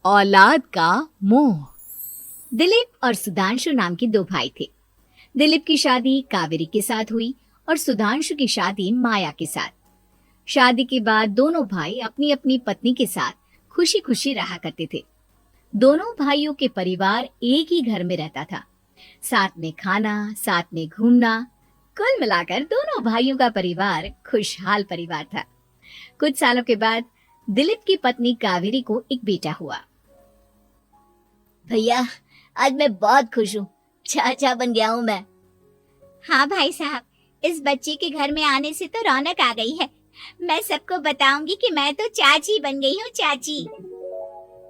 औलाद का मोह। दिलीप और सुधांशु नाम के दो भाई थे। दिलीप की शादी कावेरी के साथ हुई और सुधांशु की शादी माया के साथ। शादी के बाद दोनों भाई अपनी अपनी पत्नी के साथ खुशी खुशी रहा करते थे। दोनों भाइयों के परिवार एक ही घर में रहता था। साथ में खाना, साथ में घूमना, कुल मिलाकर दोनों भाइयों का परिवार खुशहाल परिवार था। कुछ सालों के बाद दिलीप की पत्नी कावेरी को एक बेटा हुआ। भैया, आज मैं बहुत खुश हूँ। चाचा बन गया हूँ मैं। हाँ भाई साहब, इस बच्चे के घर में आने से तो रौनक आ गई है। मैं सबको बताऊंगी कि मैं तो चाची बन गई हूँ, चाची।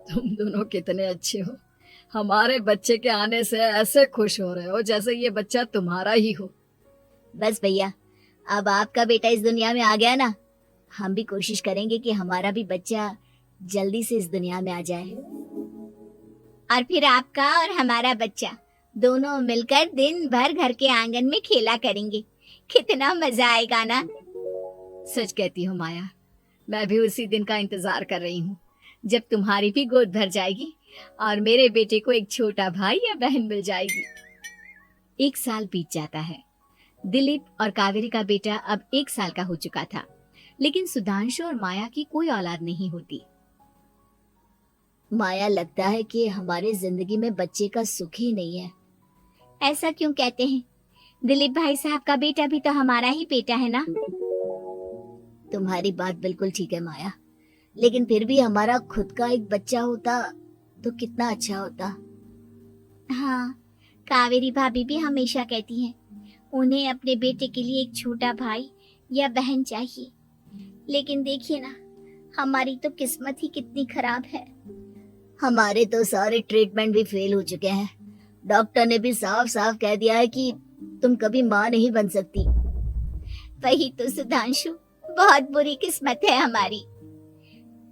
तुम दोनों कितने अच्छे हो। हमारे बच्चे के आने से ऐसे खुश हो रहे हो जैसे ये बच्चा तुम्हारा ही हो। बस भैया, अब आपका बेटा इस दुनिया में आ गया ना, हम भी कोशिश करेंगे कि हमारा भी बच्चा जल्दी से इस दुनिया में आ जाए। और फिर आपका और हमारा बच्चा दोनों मिलकर दिन भर घर के आंगन में खेला करेंगे। कितना मजा आएगा ना। सच कहती हूँ माया, मैं भी उसी दिन का इंतजार कर रही हूँ जब तुम्हारी भी गोद भर जाएगी और मेरे बेटे को एक छोटा भाई या बहन मिल जाएगी। 1 साल बीत जाता है। दिलीप और कावेरी का बेटा अब 1 साल का हो चुका था, लेकिन सुधांशु और माया की कोई औलाद नहीं होती। माया, लगता है कि हमारे जिंदगी में बच्चे का सुख ही नहीं है। ऐसा क्यों कहते हैं? दिलीप भाई साहब का बेटा भी तो हमारा ही बेटा है ना। तुम्हारी बात बिल्कुल ठीक है माया, लेकिन फिर भी हमारा खुद का एक बच्चा होता तो कितना अच्छा होता। हाँ, कावेरी भाभी भी हमेशा कहती हैं उन्हें अपने बेटे के लिए एक छोटा भाई या बहन चाहिए। लेकिन देखिए ना, हमारी तो किस्मत ही कितनी खराब है। हमारे तो सारे ट्रीटमेंट भी फेल हो चुके हैं। डॉक्टर ने भी साफ साफ कह दिया है कि तुम कभी माँ नहीं बन सकती। वही तो सुधांशु, बहुत बुरी किस्मत है हमारी।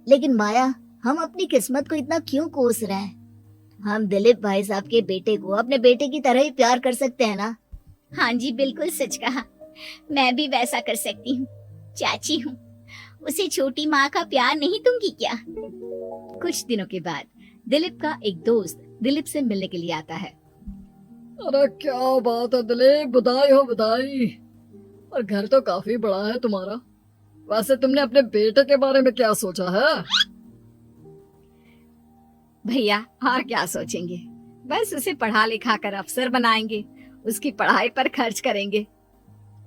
लेकिन माया, हम अपनी किस्मत को इतना क्यों कोस रहे हैं? हम दिलीप भाई साहब के बेटे को अपने बेटे की तरह ही प्यार कर सकते हैं ना। हाँ जी, बिल्कुल सच कहा। मैं भी वैसा कर सकती हूँ। चाची हूँ, उसे छोटी माँ का प्यार नहीं दूंगी क्या? कुछ दिनों के बाद दिलीप का एक दोस्त दिलीप से मिलने के लिए आता है। अरे क्या बात है दिलीप, बधाई हो बधाई। और घर तो काफी बड़ा है तुम्हारा। वैसे तुमने अपने बेटे के बारे में क्या सोचा है? भैया, और क्या सोचेंगे, बस उसे पढ़ा लिखा कर अफसर बनाएंगे, उसकी पढ़ाई पर खर्च करेंगे।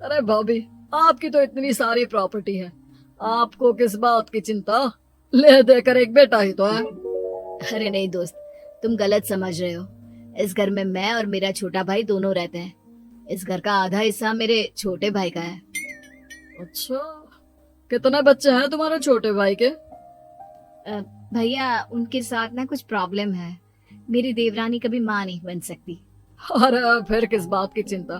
अरे भाभी, आपकी तो इतनी सारी प्रॉपर्टी है, आपको किस बात की चिंता? ले देकर एक बेटा ही तो है। अरे नहीं दोस्त, तुम गलत समझ रहे हो। इस घर में मैं और मेरा छोटा भाई दोनों रहते हैं। इस घर का आधा हिस्सा मेरे छोटे भाई का है। अच्छा, कितने बच्चे हैं तुम्हारे छोटे भाई के? भैया, उनके साथ ना कुछ प्रॉब्लम है। मेरी देवरानी कभी माँ नहीं बन सकती। अरे फिर किस बात की चिंता?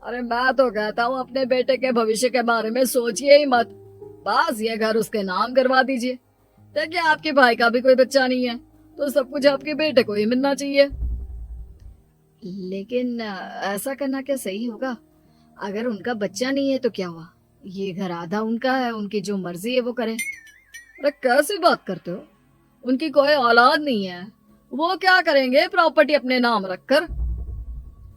अरे मैं तो कहता हूँ अपने बेटे के भविष्य के बारे में सोचिए ही मत। बस ये घर उसके नाम करवा दीजिए। देखिए, आपके भाई का भी कोई बच्चा नहीं है तो सब कुछ आपके बेटे को ही मिलना चाहिए। लेकिन ऐसा करना क्या सही होगा? अगर उनका बच्चा नहीं है तो क्या हुआ? ये घर आधा उनका है, उनकी जो मर्जी है वो करें। अरे कैसी बात करते हो? उनकी कोई औलाद नहीं है, वो क्या करेंगे प्रॉपर्टी अपने नाम रखकर?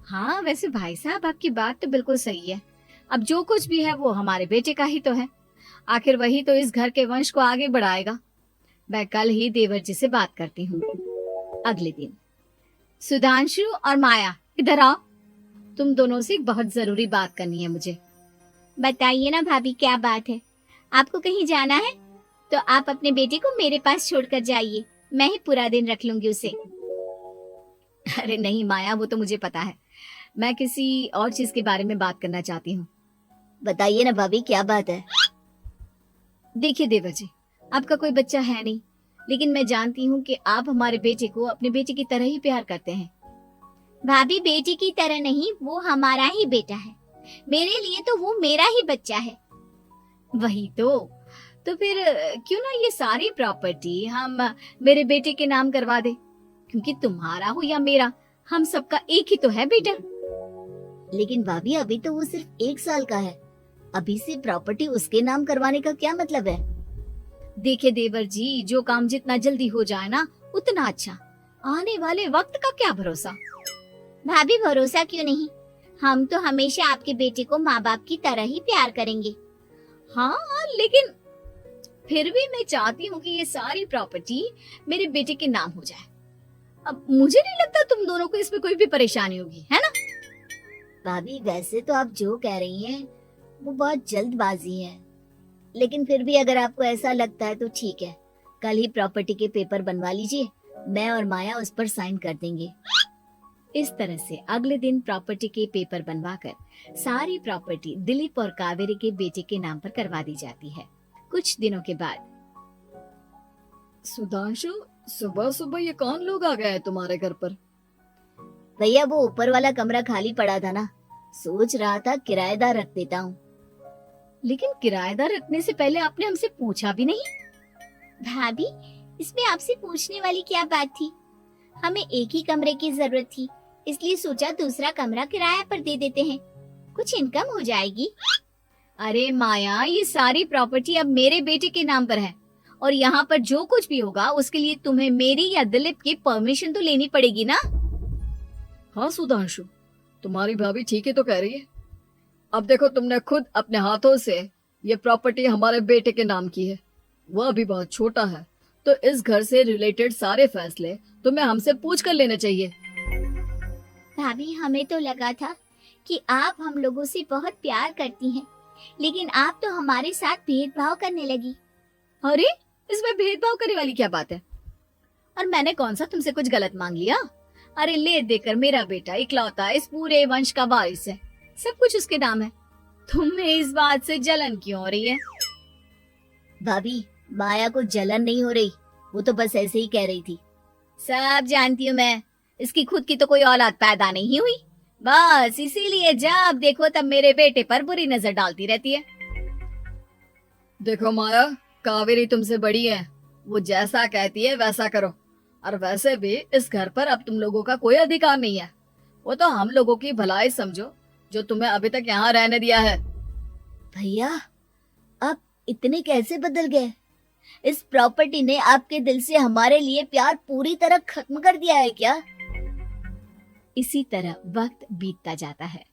हाँ, वैसे भाई साहब, आपकी बात तो बिल्कुल सही है। अब जो कुछ भी है वो हमारे बेटे का ही तो है। आखिर वही तो इस घर के वंश को आगे बढ़ाएगा। मैं कल ही देवर जी से बात करती हूँ। अगले दिन सुधांशु और माया, इधर आओ। तुम दोनों से एक बहुत जरूरी बात करनी है मुझे। बताइए ना भाभी, क्या बात है? आपको कहीं जाना है तो आप अपने बेटे को मेरे पास छोड़कर जाइए। मैं ही पूरा दिन रख लूंगी उसे। अरे नहीं माया, वो तो मुझे पता है। मैं किसी और चीज के बारे में बात करना चाहती हूँ। बताइए ना भाभी, क्या बात है? देखिए देवर जी, आपका कोई बच्चा है नहीं, लेकिन मैं जानती हूँ कि आप हमारे बेटे को अपने बेटे की तरह ही प्यार करते हैं। भाभी, बेटी की तरह नहीं, वो हमारा ही बेटा है। मेरे लिए तो वो मेरा ही बच्चा है। वही तो फिर क्यों ना ये सारी प्रॉपर्टी हम मेरे बेटे के नाम करवा दे, क्योंकि तुम्हारा हो या मेरा, हम सबका एक ही तो है बेटा। लेकिन भाभी, अभी तो वो सिर्फ 1 साल का है। अभी से प्रॉपर्टी उसके नाम करवाने का क्या मतलब है? देखिए देवर जी, जो काम जितना जल्दी हो जाए ना उतना अच्छा। आने वाले वक्त का क्या भरोसा। भाभी भरोसा क्यों नहीं, हम तो हमेशा आपके बेटे को माँ बाप की तरह ही प्यार करेंगे। हाँ, लेकिन फिर भी मैं चाहती हूँ कि ये सारी प्रॉपर्टी मेरे बेटे के नाम हो जाए। अब मुझे नहीं लगता तुम दोनों को इसमें कोई भी परेशानी होगी, है ना? भाभी वैसे तो आप जो कह रही हैं वो बहुत जल्दबाजी है, लेकिन फिर भी अगर आपको ऐसा लगता है तो ठीक है, कल ही प्रॉपर्टी के पेपर बनवा लीजिए, मैं और माया उस पर साइन कर देंगे। इस तरह से अगले दिन प्रॉपर्टी के पेपर बनवाकर सारी प्रॉपर्टी दिलीप और कावेरी के बेटे के नाम पर करवा दी जाती है। कुछ दिनों के बाद सुधांशु, सुबह सुबह ये कौन लोग आ गए हैं तुम्हारे घर पर? भैया वो ऊपर वाला कमरा खाली पड़ा था ना, सोच रहा था किराएदार रख देता हूँ। लेकिन किराएदार रखने से पहले आपने हमसे पूछा भी नहीं। भाभी इसमें आपसे पूछने वाली क्या बात थी, हमें एक ही कमरे की जरूरत थी, इसलिए सोचा दूसरा कमरा किराया पर दे देते हैं, कुछ इनकम हो जाएगी। अरे माया, ये सारी प्रॉपर्टी अब मेरे बेटे के नाम पर है और यहाँ पर जो कुछ भी होगा उसके लिए तुम्हें मेरी या दिलीप की परमिशन तो लेनी पड़ेगी ना। हाँ सुधांशु, तुम्हारी भाभी ठीक ही तो कह रही है। अब देखो, तुमने खुद अपने हाथों से ये प्रॉपर्टी हमारे बेटे के नाम की है, वह अभी बहुत छोटा है, तो इस घर से रिलेटेड सारे फैसले तुम्हें हमसे पूछ कर लेने चाहिए। भाभी हमें तो लगा था कि आप हम लोगों से बहुत प्यार करती हैं, लेकिन आप तो हमारे साथ भेदभाव करने लगी। अरे, इसमें भेदभाव करने वाली क्या बात है? और मैंने कौन सा तुमसे कुछ गलत मांग लिया? अरे ले देकर मेरा बेटा इकलौता इस पूरे वंश का वारिस है, सब कुछ उसके नाम है। तुम्हें इस बात से जलन क्यों हो रही है? भाभी माया को जलन नहीं हो रही, वो तो बस ऐसे ही कह रही थी। सब जानती हूँ मैं, इसकी खुद की तो कोई औलाद पैदा नहीं हुई, बस इसीलिए जब देखो तब मेरे बेटे पर बुरी नजर डालती रहती है। देखो माया, कावेरी तुमसे बड़ी है, वो जैसा कहती है वैसा करो। और वैसे भी इस घर पर अब तुम लोगों का कोई अधिकार नहीं है, वो तो हम लोगों की भलाई समझो जो तुम्हें अभी तक यहाँ रहने दिया है। भैया आप इतने कैसे बदल गए? इस प्रॉपर्टी ने आपके दिल से हमारे लिए प्यार पूरी तरह खत्म कर दिया है क्या? इसी तरह वक्त बीतता जाता है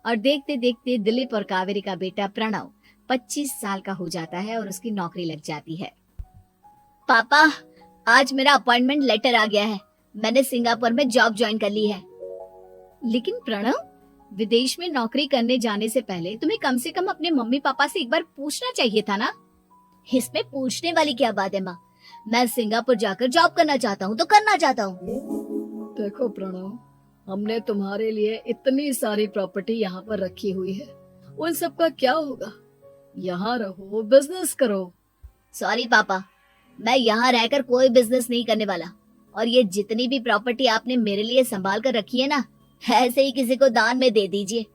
और देखते देखते दिलीप और कावेरी का बेटा प्रणव 25 साल का हो जाता है और उसकी नौकरी लग जाती है। पापा आज मेरा अपॉइंटमेंट लेटर आ गया है, मैंने सिंगापुर में जॉब ज्वाइन कर ली है। लेकिन प्रणव, विदेश में नौकरी करने जाने से पहले तुम्हें कम से कम अपने मम्मी पापा से एक बार पूछना चाहिए था ना। इसमें पूछने वाली क्या बात है माँ, मैं सिंगापुर जाकर जॉब करना चाहता हूँ तो करना चाहता हूँ। देखो प्रणव, हमने तुम्हारे लिए इतनी सारी प्रॉपर्टी यहाँ पर रखी हुई है, उन सब का क्या होगा? यहाँ रहो, बिजनेस करो। सॉरी पापा, मैं यहाँ रहकर कोई बिजनेस नहीं करने वाला, और ये जितनी भी प्रॉपर्टी आपने मेरे लिए संभाल कर रखी है ना, ऐसे ही किसी को दान में दे दीजिए,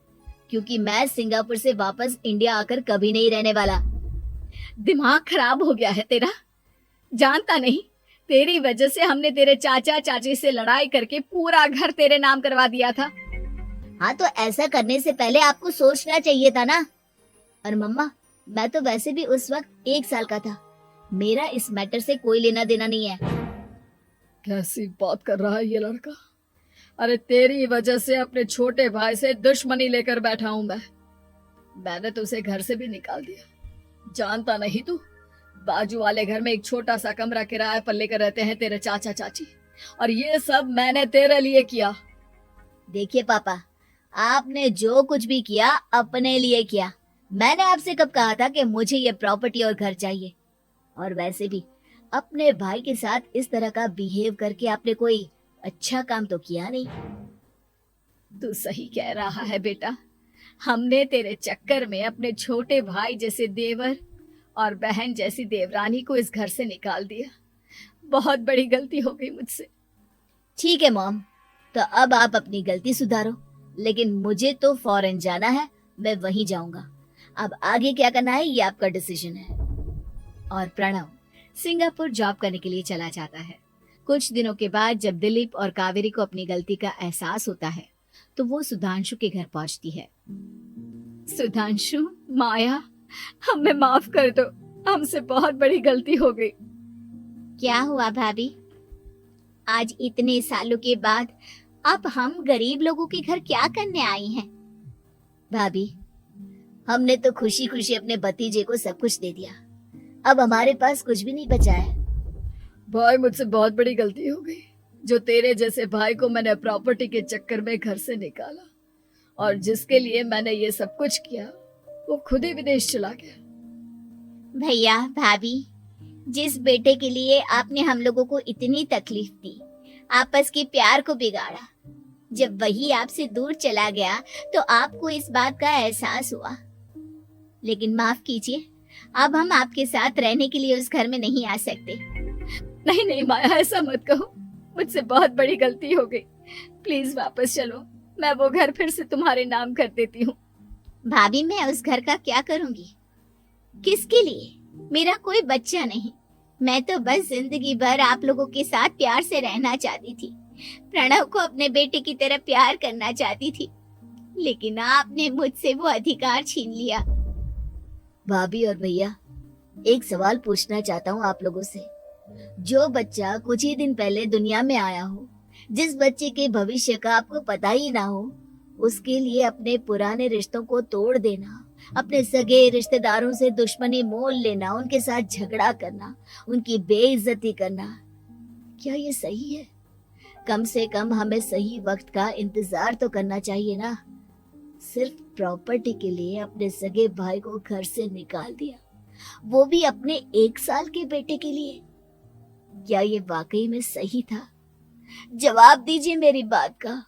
क्योंकि मैं सिंगापुर से वापस इंडिया आकर कभी नहीं रहने वाला। दिमाग खराब हो गया है तेरा? जानता नहीं, तेरी वजह से हमने तेरे चाचा चाची से लड़ाई करके पूरा घर तेरे नाम करवा दिया था। हाँ तो ऐसा करने से पहले आपको सोचना चाहिए था ना। और मम्मा, मैं तो वैसे भी उस वक्त 1 साल का था, मेरा इस मैटर से कोई लेना देना नहीं है। कैसी बात कर रहा है ये लड़का? अरे तेरी वजह से अपने छोटे भाई से दुश्मनी लेकर बैठा हूं मैंने तो उसे घर से भी निकाल दिया। जानता नहीं तू, बाजू वाले घर में एक छोटा सा कमरा किराए पर लेकर रहते हैं तेरे चाचा चाची, और ये सब मैंने तेरे लिए किया। देखिए पापा, आपने जो कुछ भी किया अपने लिए किया। मैंने आपसे कब कहा था कि मुझे ये प्रॉपर्टी और घर चाहिए? और वैसे भी अपने भाई के साथ इस तरह का बिहेव करके आपने कोई अच्छा काम तो किया नहीं। तू सही कह रहा है बेटा, हमने तेरे चक्कर में अपने छोटे भाई जैसे देवर और बहन जैसी देवरानी को इस घर से निकाल दिया। बहुत बड़ी गलती हो गई मुझसे। ठीक है मॉम, तो अब आप अपनी गलती सुधारो, लेकिन मुझे तो फॉरेन जाना है, मैं वहीं जाऊंगा। अब आगे क्या करना है ये आपका डिसीजन है। और प्रणव सिंगापुर जॉब करने के लिए चला जाता है। कुछ दिनों के बाद जब दिलीप और कावेरी को अपनी गलती का एहसास होता है तो वो सुधांशु के घर पहुंचती है। सुधांशु, माया, हमें माफ कर दो, हमसे बहुत बड़ी गलती हो गई। क्या हुआ भाभी? आज इतने सालों के बाद अब हम गरीब लोगों के घर क्या करने आए हैं? भाभी, हमने तो खुशी खुशी अपने भतीजे को सब कुछ दे दिया, अब हमारे पास कुछ भी नहीं बचा है। भाई मुझसे बहुत बड़ी गलती हो गई, जो तेरे जैसे भाई को मैंने प्रॉपर्टी के चक्कर में घर से निकाला, और जिसके लिए मैंने ये सब कुछ किया वो खुद ही विदेश चला गया। भैया भाभी, जिस बेटे के लिए आपने हम लोगों को इतनी तकलीफ दी, आपस के प्यार को बिगाड़ा, जब वही आपसे दूर चला गया तो आपको इस बात का एहसास हुआ। लेकिन माफ कीजिए, अब हम आपके साथ रहने के लिए उस घर में नहीं आ सकते। नहीं नहीं माया, ऐसा मत कहो, मुझसे बहुत बड़ी गलती हो गई, प्लीज वापस चलो, मैं वो घर फिर से तुम्हारे नाम कर देती हूँ। भाभी, मैं उस घर का क्या करूंगी? किसके लिए? मेरा कोई बच्चा नहीं, मैं तो बस जिंदगी भर आप लोगों के साथ प्यार से रहना चाहती थी, प्रणव को अपने बेटे की तरह प्यार करना चाहती थी, लेकिन आपने मुझसे वो अधिकार छीन लिया। भाभी और भैया, एक सवाल पूछना चाहता हूँ आप लोगों से। जो बच्चा कुछ ही दिन पहले दुनिया में आया हो, जिस बच्चे के भविष्य का आपको पता ही ना हो, उसके लिए अपने पुराने रिश्तों को तोड़ देना, अपने सगे रिश्तेदारों से दुश्मनी मोल लेना, उनके साथ झगड़ा करना, उनकी बेइज्जती करना, क्या ये सही है? कम से कम हमें सही वक्त का इंतजार तो करना चाहिए ना। सिर्फ प्रॉपर्टी के लिए अपने सगे भाई को घर से निकाल दिया, वो भी अपने 1 साल के बेटे के लिए। क्या ये वाकई में सही था? जवाब दीजिए मेरी बात का।